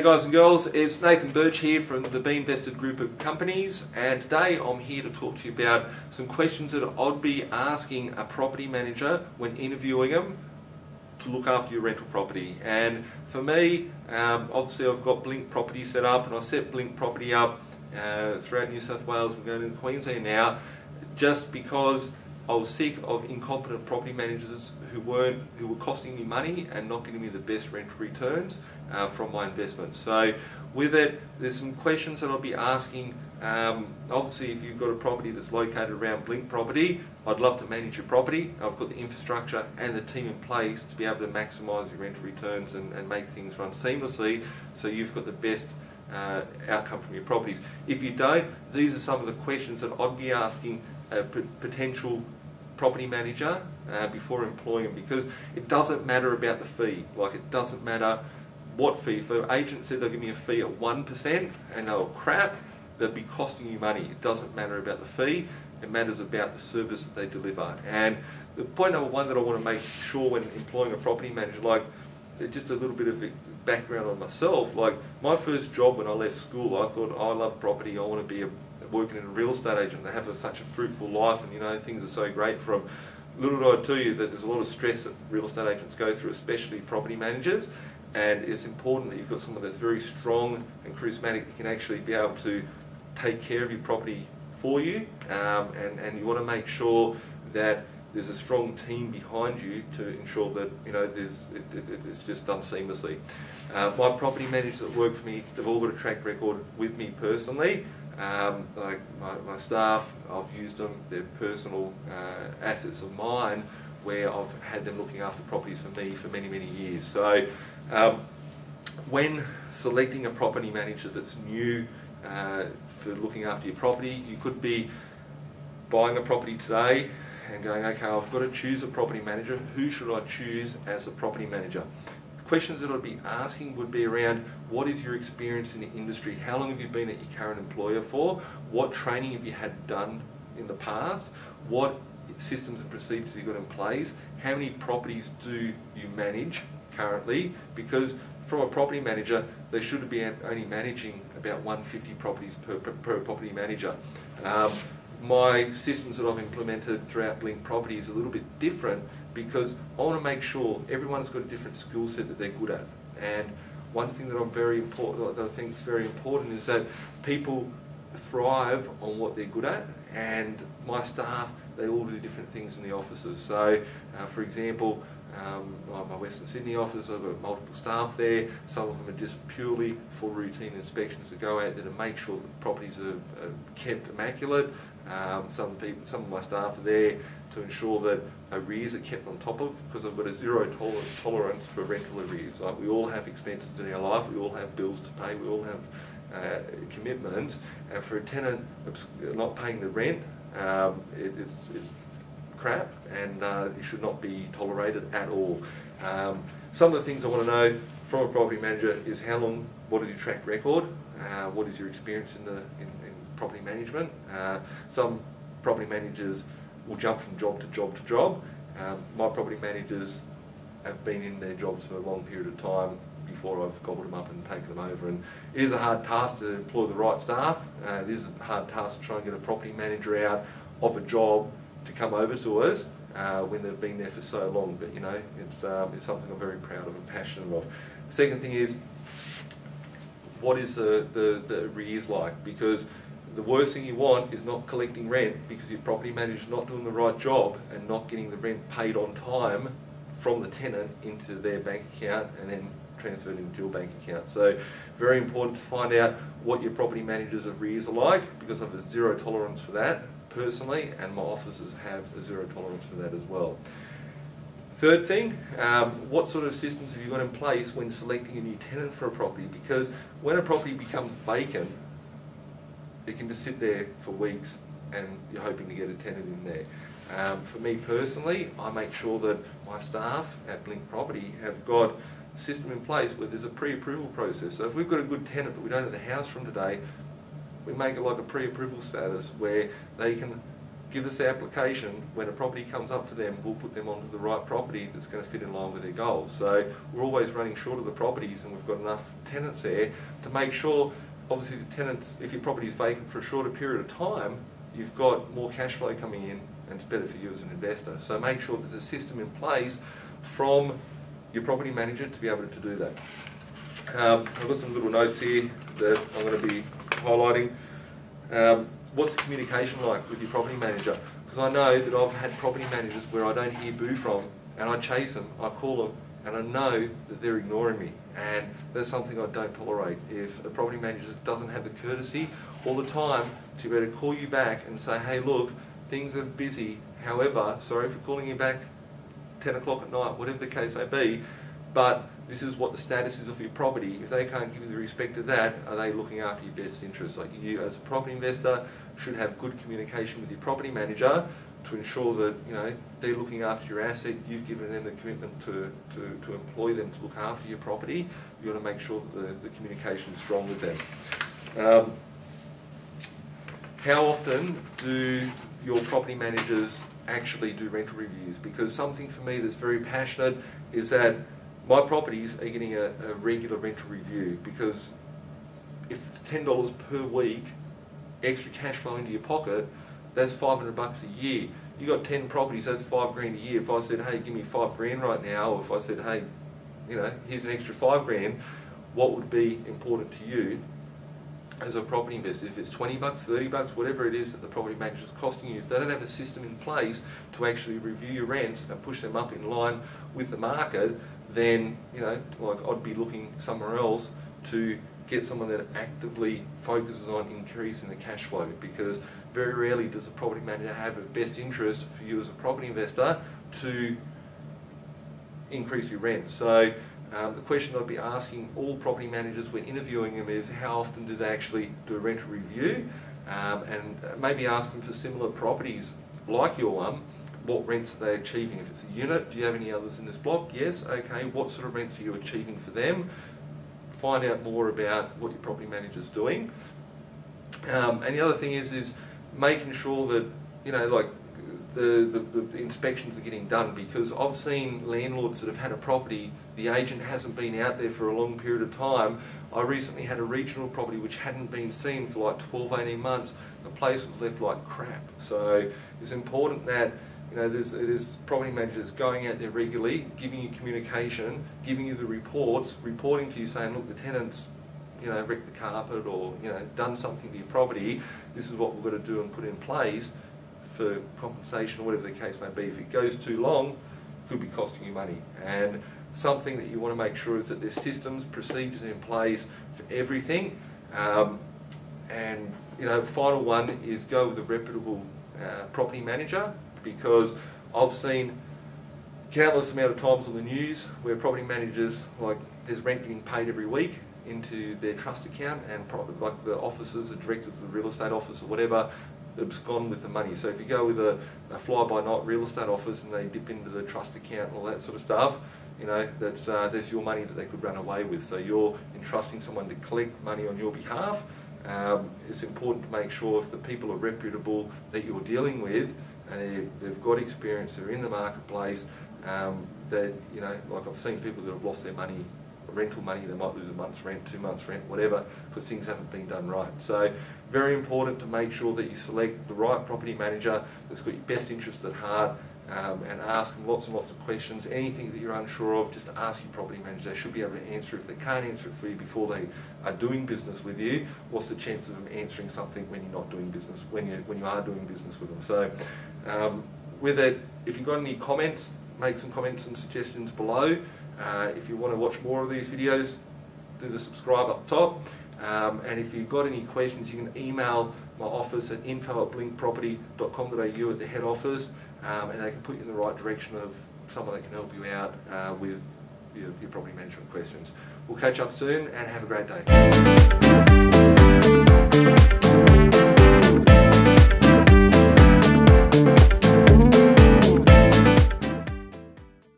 guys and girls, it's Nathan Birch here from the B.Invested group of companies, and today I'm here to talk to you about some questions that I'd be asking a property manager when interviewing them to look after your rental property. And for me, obviously I've got Blink Property set up, and I set Blink Property up throughout New South Wales. We're going into Queensland now, just because I was sick of incompetent property managers who were costing me money and not getting me the best rental returns from my investments. So with it, there's some questions that I'll be asking. Obviously, if you've got a property that's located around Blink Property, I'd love to manage your property. I've got the infrastructure and the team in place to be able to maximise your rental returns and make things run seamlessly, so you've got the best outcome from your properties. If you don't, these are some of the questions that I'd be asking a potential property manager before employing them, because it doesn't matter about the fee. Like, it doesn't matter what fee. If an agent said they'll give me a fee at 1% and they were crap, they'd be costing you money. It doesn't matter about the fee, it matters about the service that they deliver. And the point number one that I want to make sure when employing a property manager, like, just a little bit of background on myself. Like, my first job when I left school, I thought, I love property, I want to be working in a real estate agent. They have such a fruitful life, and you know, things are so great for them. Little did I tell you that there's a lot of stress that real estate agents go through, especially property managers, and it's important that you've got someone that's very strong and charismatic that can actually be able to take care of your property for you, and you want to make sure that there's a strong team behind you to ensure that, you know, it's just done seamlessly. My property managers that work for me, they've all got a track record with me personally. Like my staff, I've used them, they're personal assets of mine, where I've had them looking after properties for me for many, many years. So when selecting a property manager that's new for looking after your property, you could be buying a property today and going, okay, I've got to choose a property manager. Who should I choose as a property manager? Questions that I'd be asking would be around, what is your experience in the industry? How long have you been at your current employer for? What training have you had done in the past? What systems and procedures have you got in place? How many properties do you manage currently? Because from a property manager, they should be only managing about 150 properties per property manager. My systems that I've implemented throughout Blink Property is a little bit different, because I want to make sure everyone's got a different skill set that they're good at. And one thing that I think is very important is that people thrive on what they're good at, and my staff, they all do different things in the offices. So for example, my Western Sydney office, I've got multiple staff there. Some of them are just purely for routine inspections to go out there to make sure that properties are kept immaculate. Some of my staff are there to ensure that arrears are kept on top of, because I've got a zero tolerance for rental arrears. Like, we all have expenses in our life, we all have bills to pay, we all have commitments, and for a tenant not paying the rent, it's crap, and it should not be tolerated at all. Some of the things I want to know from a property manager is what is your track record, what is your experience in property management. Some property managers will jump from job to job to job. My property managers have been in their jobs for a long period of time before I've gobbled them up and taken them over. And it is a hard task to employ the right staff. It is a hard task to try and get a property manager out of a job to come over to us when they've been there for so long. But you know, it's something I'm very proud of and passionate of. The second thing is, what is the arrears like? Because the worst thing you want is not collecting rent because your property manager is not doing the right job and not getting the rent paid on time from the tenant into their bank account and then transferred into your bank account. So very important to find out what your property manager's arrears are like, because I have a zero tolerance for that personally, and my officers have a zero tolerance for that as well. Third thing, what sort of systems have you got in place when selecting a new tenant for a property? Because when a property becomes vacant, it can just sit there for weeks and you're hoping to get a tenant in there. For me personally, I make sure that my staff at Blink Property have got a system in place where there's a pre-approval process. So if we've got a good tenant but we don't have the house from today, we make it like a pre-approval status where they can give us the application. When a property comes up for them, we'll put them onto the right property that's going to fit in line with their goals. So we're always running short of the properties, and we've got enough tenants there to make sure, obviously the tenants, if your property is vacant for a shorter period of time, you've got more cash flow coming in, and it's better for you as an investor. So make sure there's a system in place from your property manager to be able to do that. I've got some little notes here that I'm going to be highlighting. What's the communication like with your property manager? Because I know that I've had property managers where I don't hear boo from, and I chase them, I call them, and I know that they're ignoring me, and that's something I don't tolerate. If a property manager doesn't have the courtesy all the time to be able to call you back and say, hey look, things are busy, however, sorry for calling you back 10 o'clock at night, whatever the case may be, but this is what the status is of your property. If they can't give you the respect of that, are they looking after your best interests? Like, you as a property investor should have good communication with your property manager to ensure that, you know, they're looking after your asset. You've given them the commitment to employ them to look after your property. You've got to make sure that the communication is strong with them. How often do your property managers actually do rental reviews? Because something for me that's very passionate is that my properties are getting a regular rental review, because if it's $10 per week extra cash flow into your pocket, that's $500 a year. You got 10 properties, that's $5 grand a year. If I said, hey, give me $5 grand right now, or if I said, hey, you know, here's an extra $5 grand, what would be important to you as a property investor? If it's $20, $30, whatever it is that the property manager is costing you, if they don't have a system in place to actually review your rents and push them up in line with the market, then, you know, like, I'd be looking somewhere else to get someone that actively focuses on increasing the cash flow, because very rarely does a property manager have a best interest for you as a property investor to increase your rent. So the question I'd be asking all property managers when interviewing them is, how often do they actually do a rental review, and maybe ask them for similar properties like your one, what rents are they achieving? If it's a unit, do you have any others in this block? Yes, okay, what sort of rents are you achieving for them? Find out more about what your property manager's doing. And the other thing is making sure that, you know, like, the inspections are getting done, because I've seen landlords that have had a property, the agent hasn't been out there for a long period of time. I recently had a regional property which hadn't been seen for like 12-18 months. The place was left like crap. So it's important that, you know, there's property managers going out there regularly, giving you communication, giving you the reports, reporting to you saying, look, the tenant's, you know, wrecked the carpet, or, you know, done something to your property. This is what we've got to do and put in place for compensation, or whatever the case may be. If it goes too long, it could be costing you money. And something that you want to make sure is that there's systems, procedures in place for everything. And, you know, the final one is go with a reputable property manager, because I've seen countless amount of times on the news where property managers, like, there's rent getting paid every week into their trust account, and probably, like, the officers, the directors of the real estate office or whatever, it's gone with the money. So if you go with a fly-by-night real estate office and they dip into the trust account and all that sort of stuff, you know, that's your money that they could run away with. So you're entrusting someone to collect money on your behalf. It's important to make sure, if the people are reputable that you're dealing with, and they've got experience, they're in the marketplace, that, you know, like, I've seen people that have lost their money, rental money, they might lose a month's rent, 2 months' rent, whatever, because things haven't been done right. So very important to make sure that you select the right property manager that's got your best interest at heart, and ask them lots and lots of questions. Anything that you're unsure of, just ask your property manager. They should be able to answer. If they can't answer it for you before they are doing business with you, what's the chance of them answering something when you're not doing business, when you are doing business with them? So with it, if you've got any comments, make some comments and suggestions below. If you want to watch more of these videos, do the subscribe up top. And if you've got any questions, you can email my office at info@blinkproperty.com.au at the head office, and they can put you in the right direction of someone that can help you out with your property management questions. We'll catch up soon, and have a great day.